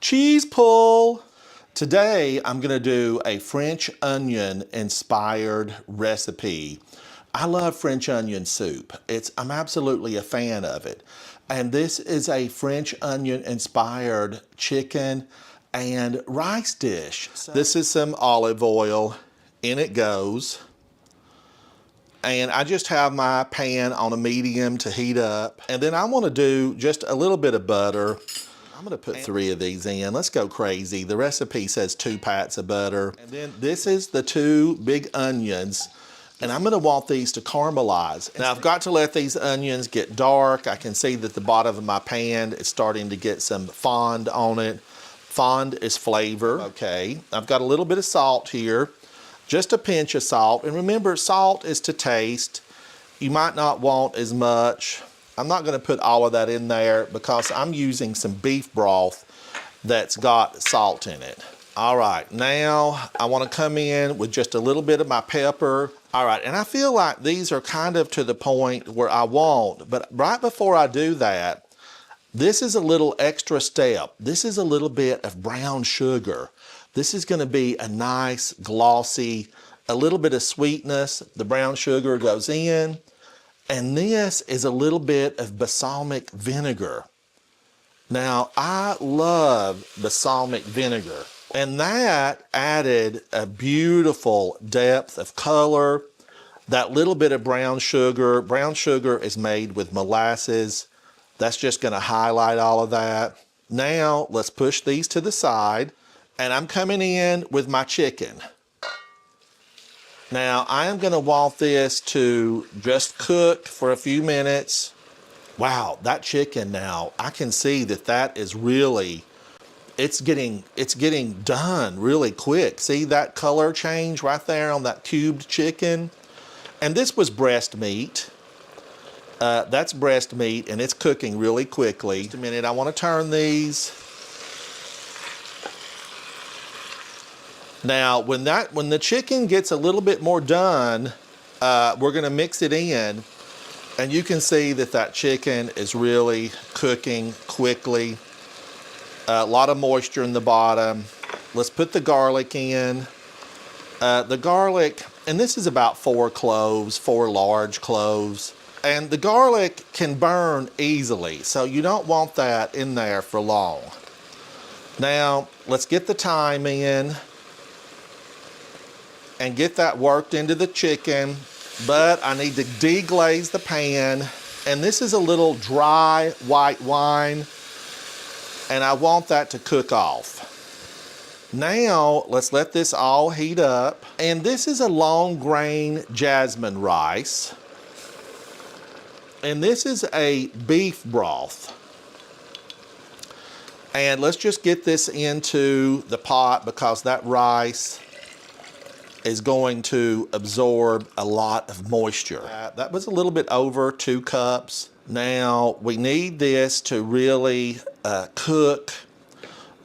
Cheese pull. Today, I'm gonna do a French onion inspired recipe. I love French onion soup. I'm absolutely a fan of it. And this is a French onion inspired chicken and rice dish. This is some olive oil. In it goes. And I just have my pan on a medium to heat up. And then I wanna do just a little bit of butter. I'm gonna put 3 of these in. Let's go crazy. The recipe says 2 pats of butter. And then this is the 2 big onions. And I'm gonna want these to caramelize. Now I've got to let these onions get dark. I can see that the bottom of my pan is starting to get some fond on it. Fond is flavor. Okay, I've got a little bit of salt here. Just a pinch of salt. And remember, salt is to taste. You might not want as much. I'm not gonna put all of that in there because I'm using some beef broth that's got salt in it. All right, now I wanna come in with just a little bit of my pepper. All right, and I feel like these are kind of to the point where I want, but right before I do that, this is a little extra step. This is a little bit of brown sugar. This is gonna be a nice, glossy, a little bit of sweetness. The brown sugar goes in. And this is a little bit of balsamic vinegar. Now, I love balsamic vinegar. And that added a beautiful depth of color. That little bit of brown sugar is made with molasses. That's just gonna highlight all of that. Now, let's push these to the side. And I'm coming in with my chicken. Now, I am gonna want this to just cook for a few minutes. Wow, that chicken now, I can see that that is really, it's getting done really quick. See that color change right there on that cubed chicken? And this was breast meat. That's breast meat and it's cooking really quickly. Just a minute, I wanna turn these. Now, when the chicken gets a little bit more done, we're gonna mix it in, and you can see that that chicken is really cooking quickly. A lot of moisture in the bottom. Let's put the garlic in. The garlic, and this is about 4 cloves, 4 large cloves. And the garlic can burn easily, so you don't want that in there for long. Now, let's get the thyme in. And get that worked into the chicken, but I need to deglaze the pan. And this is a little dry white wine, and I want that to cook off. Now, let's let this all heat up. And this is a long grain jasmine rice. And this is a beef broth. And let's just get this into the pot because that rice is going to absorb a lot of moisture. That was a little bit over 2 cups. Now, we need this to really cook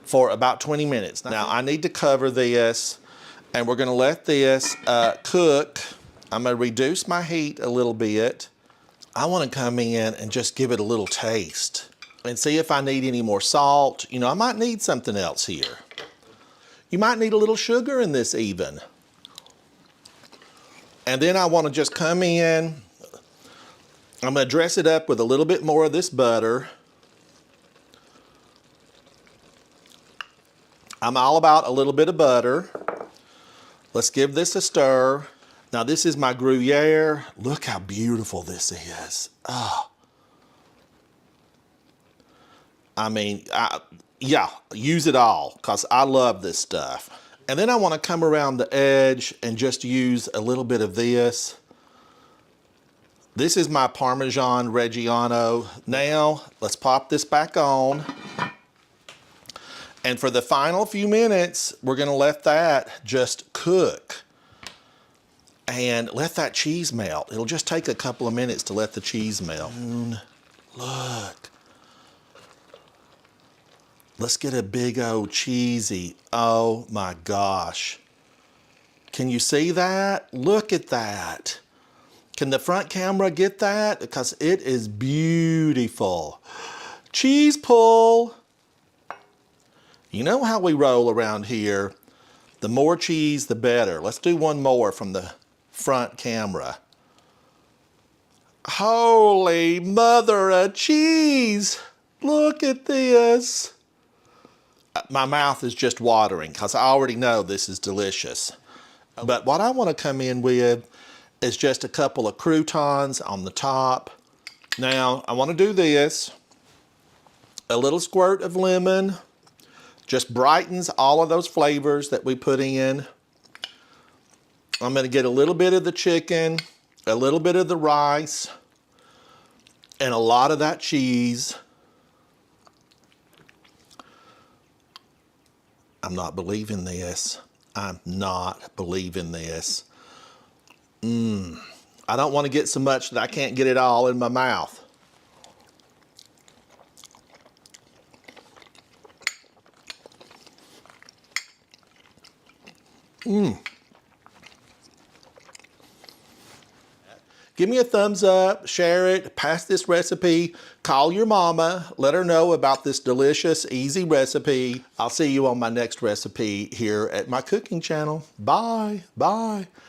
for about 20 minutes. Now, I need to cover this, and we're gonna let this cook. I'm gonna reduce my heat a little bit. I wanna come in and just give it a little taste and see if I need any more salt. You know, I might need something else here. You might need a little sugar in this even. And then I want to just come in, I'm going to dress it up with a little bit more of this butter. I'm all about a little bit of butter. Let's give this a stir. Now this is my Gruyère. Look how beautiful this is. Oh. I mean, yeah, use it all because I love this stuff. And then I want to come around the edge and just use a little bit of this. This is my Parmesan Reggiano. Now, let's pop this back on. And for the final few minutes, we're gonna let that just cook. And let that cheese melt. It'll just take a couple of minutes to let the cheese melt. Look. Let's get a big old cheesy, oh my gosh. Can you see that? Look at that. Can the front camera get that? Because it is beautiful. Cheese pull. You know how we roll around here. The more cheese, the better. Let's do one more from the front camera. Holy mother of cheese! Look at this. My mouth is just watering because I already know this is delicious. But what I want to come in with is just a couple of croutons on the top. Now, I want to do this. A little squirt of lemon. Just brightens all of those flavors that we put in. I'm going to get a little bit of the chicken, a little bit of the rice, and a lot of that cheese. I'm not believing this. I'm not believing this. I don't want to get so much that I can't get it all in my mouth. Give me a thumbs up, share it, pass this recipe, call your mama, let her know about this delicious, easy recipe. I'll see you on my next recipe here at my cooking channel. Bye, bye.